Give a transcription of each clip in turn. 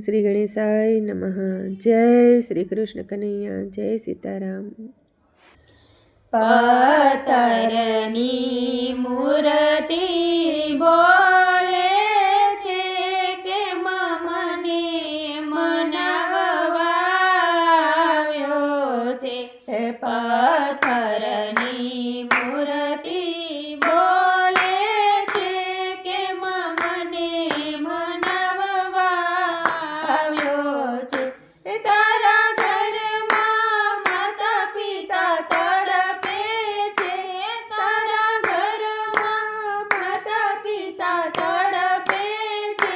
શ્રી ગણેશાય નમઃ. જય શ્રી કૃષ્ણ કનૈયા. જય સીતારામ. પથ્થરની મૂર્તિ બોલે છે કે મને મનાવવાવ્યો છે. પથ્થરની મૂર્તિ બોલે છે કે મને મનાવવાવ્યો છે. તારા ઘરમાં માતા પિતા તડપે છે. તારા ઘરમાં માતા પિતા તડપે છે.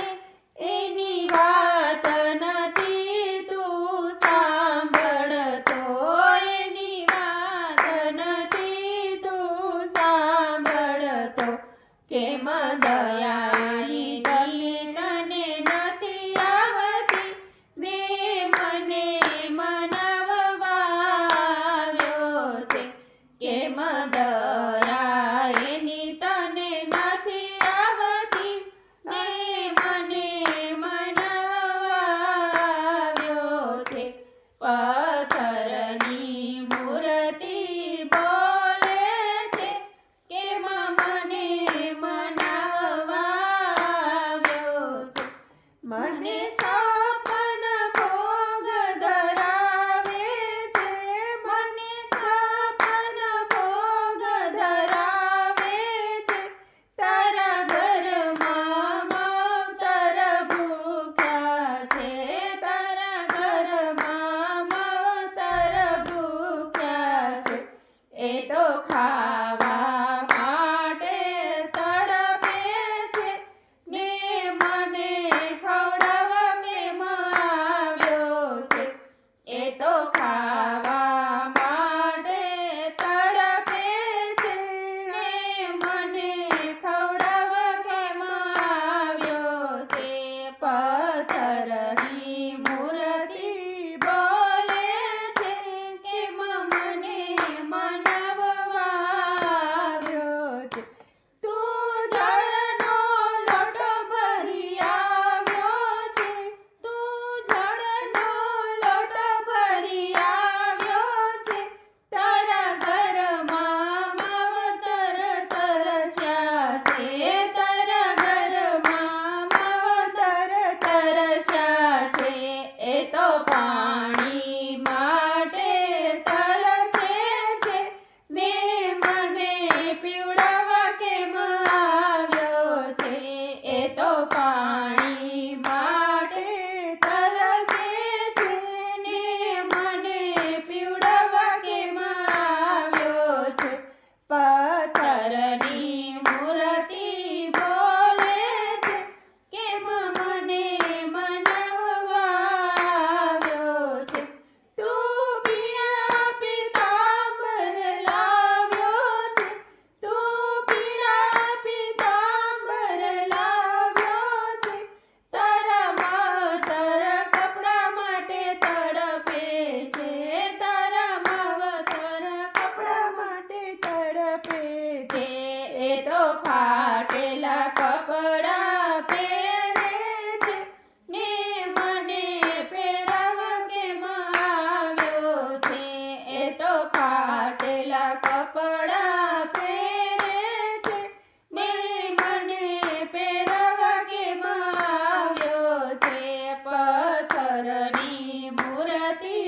એની વાત નથી તું સાંભળતો. એની વાત નથી તું સાંભળતો. કેમ દયાની તને નથી આવતી ને મને મનાવવાવ્યો છે. કેમ દયા એની તને નથી આવતી ને મને મનાવવાવ્યો છે. પથ્થરની મૂર્તિ બોલે છે કેમ મને મનાવવાવ્યો છે. મને 56 ભોગ ધરાવે છે. મને 56 ભોગ ધરાવે છે. તારા ઘરમાં માવતર ભૂખ્યા છે. તારા ઘરમાં માવતર ભૂખ્યા છે. એ તો ખાવા માટે તડપે છે ને મને ખવડાવવા કેમ આવ્યો છે. એ તો ખાવા માટે તડપે છે ને મને ખવડાવવા કેમ આવ્યો છે. પથ્થરની મૂર્તિ બોલે છે કેમ મને મનાવવાવ્યો છે. તું જળનો લોટો ભરી આવ્યો છે. તું જળનો લોટો ભરી આવ્યો છે. તારા ઘરમાં માવતર તરસ્યા છે. તારા ઘરમાં માવતર તરસ્યા છે. એ તો પાણી માટે તરસે છે ને મને પીવડાવવા કેમ આવ્યો છે. એ તો પાણી માટે તરસે છે ને મને પીવડાવવા કેમ આવ્યો છે. પથ્થરની મૂર્તિ બોલે છે કેમ મને મનાવવાવ્યો છે. તું પીળા પીતાંબર લાવ્યો છે. તું પીળા પીતાંબર લાવ્યો છે. તારા માવતર કપડા માટે તડપે છે. તારા માવતર કપડા માટે તડપે છે. એ તો ફાટેલા કપડા પહેરે છે ને મને પહેરાવવા કેમ આવ્યો છે. એ તો ફાટેલા કપડા પહેરે છે ને મને પહેરાવવા કેમ આવ્યો છે. પથ્થરની મૂર્તિ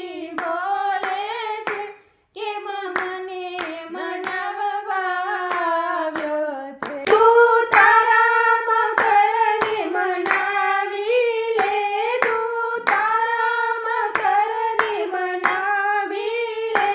બોલે છે કેમ મને મનાવવાવ્યો છે. તું તારા માવતરને મનાવી લે. તું તારા માવતરને મનાવી લે.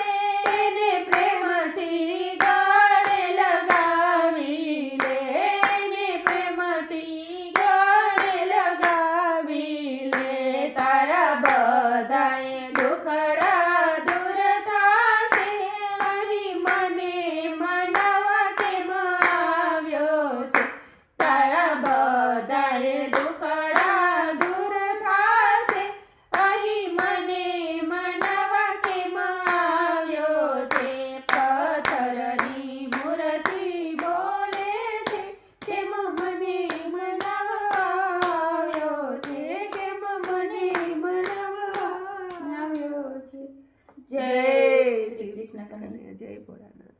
જય શ્રી કૃષ્ણ કનૈયા. જય ભોળાનાથ.